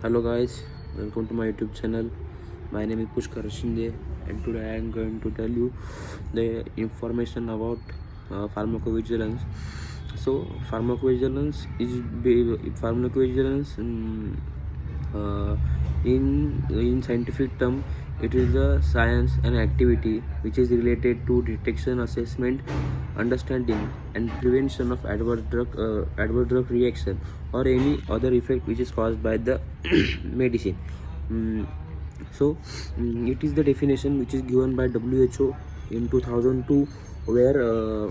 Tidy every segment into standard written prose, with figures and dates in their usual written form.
Hello guys, welcome to my YouTube channel. My name is Pushkar Shinde and today I am going to tell you the information about pharmacovigilance. So pharmacovigilance uh, in scientific term, it is a science and activity which is related to detection, assessment, understanding and prevention of adverse drug reaction or any other effect which is caused by the medicine. Mm, it is the definition which is given by WHO in 2002, where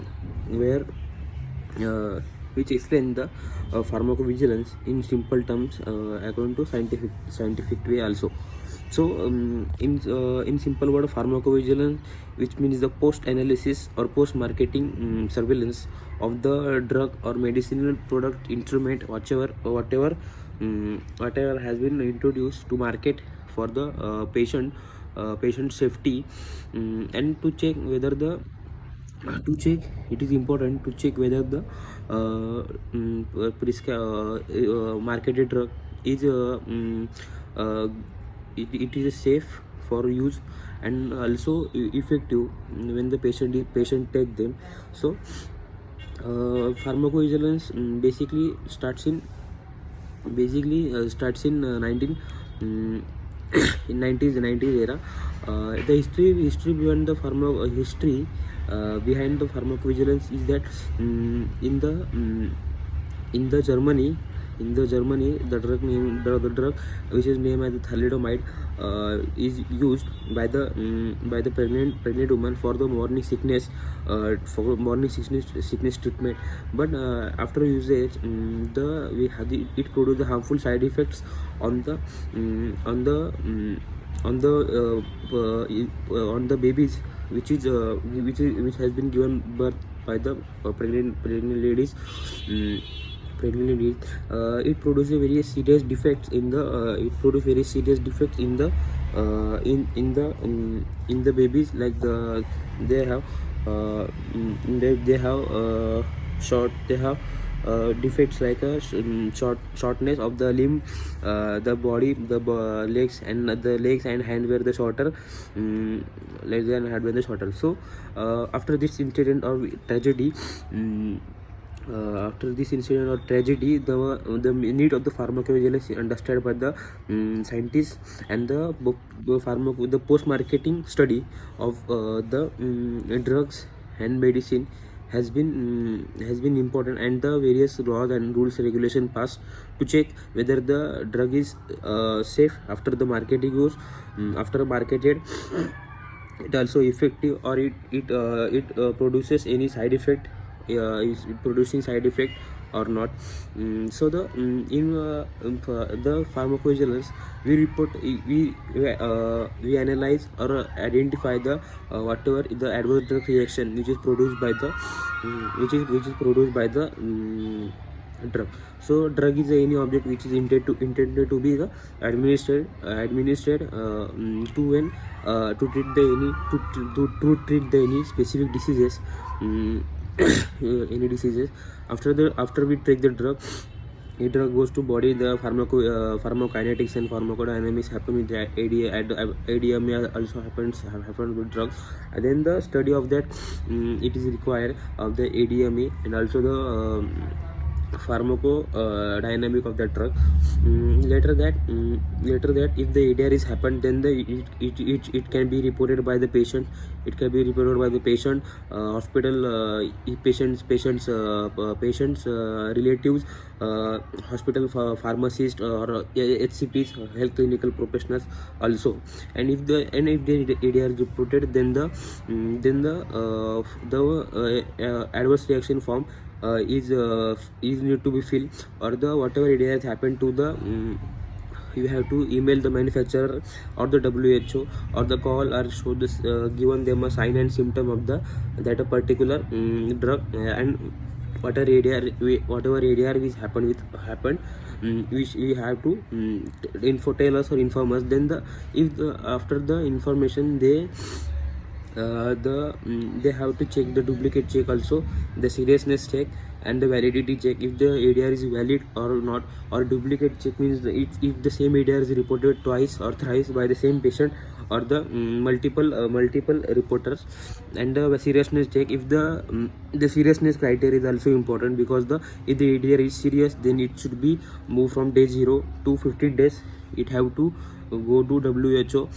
which explain the pharmacovigilance in simple terms according to scientific way also. In simple word, pharmacovigilance, which means the post analysis or post marketing surveillance of the drug or medicinal product, instrument, whatever has been introduced to market for the patient safety, and to check it is important to check whether the marketed drug is uh, it is safe for use and also effective when the patient take them. So pharmacovigilance starts in 19 in 90s era. The history behind the behind the pharmacovigilance is that in the Germany, the drug which is named as thalidomide is used by the pregnant woman for the morning sickness treatment. But after usage, it produces harmful side effects on the on the babies which has been given birth by the pregnant ladies. Pregnant ladies, it produces very serious defects in the in the babies, like they have they have they have defects like shortness of the limb, the body, legs and hand were the shorter, legs and hand were the shorter. So after this incident or tragedy, the need of the pharmacovigilance is understood by the scientists, and the post marketing study of the drugs and medicine has been important, and the various laws and rules regulation passed to check whether the drug is safe after the marketing use, after marketed, it also effective, or it produces any side effect, is producing side effect or not. So the pharmacovigilance, we report we analyze or identify the whatever the adverse drug reaction which is produced by the which is produced by the drug. So drug is any object which is intended to be the administered to when to treat the any to treat the any specific diseases, any diseases. After we take the drug, the drug goes to body. The pharmacokinetics and pharmacodynamics happen with the ADMA also happens with drugs, and then the study of that, it is required of the ADMA and also the pharmacodynamic of that drug. Later that if the ADR is happened, then it can be reported by the patient. It can be reported by the patient, hospital, patients relatives, hospital pharmacist or HCPs, health clinical professionals also. And if the ADR is reported, then the adverse reaction form is need to be filled, or the whatever it has happened to the you have to email the manufacturer or the WHO, or the call or show this, given them a sign and symptom of the that a particular drug, and whatever ADR which happened, we have to tell us or inform us. Then after the information, they have to check the duplicate check also, the seriousness check and the validity check, if the ADR is valid or not. Or duplicate check means if the same ADR is reported twice or thrice by the same patient or the multiple reporters. And the seriousness check, if the seriousness criteria is also important, because if the ADR is serious, then it should be moved from day 0 to 15 days. It have to go to WHO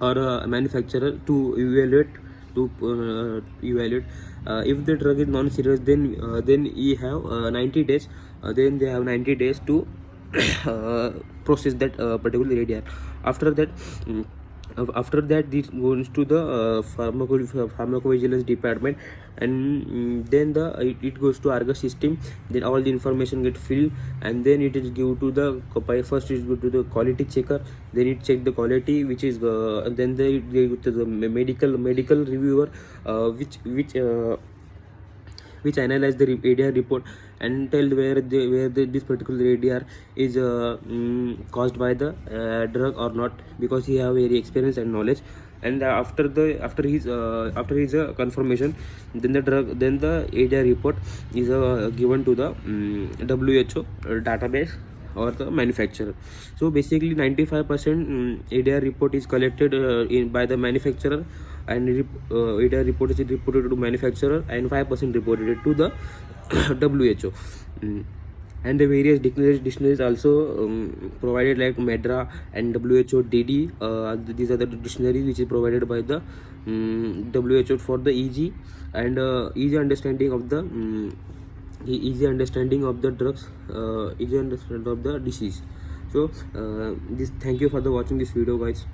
or a manufacturer to evaluate. If the drug is non-serious, then you have 90 days. Then they have 90 days to process that particular ADR. After that, this goes to the pharmacovigilance department, and then it goes to Argus system. Then all the information get filled, and then it is give to the first is go to the quality checker. Then it check the quality, which is then they give to the medical reviewer, which analyze the ADR report and tell where this particular ADR is caused by the drug or not, because he have very experience and knowledge. And after his confirmation, then the ADR report is given to the WHO database or the manufacturer. So basically 95% ADR report is collected by the manufacturer, and ADR report is reported to manufacturer, and 5% reported to the WHO. And the various dictionaries also provided, like MEDRA and WHO DD. These are the dictionaries which is provided by the WHO for the easy easy understanding of the easy understanding of the drugs, easy understanding of the disease. So thank you for the watching this video, guys.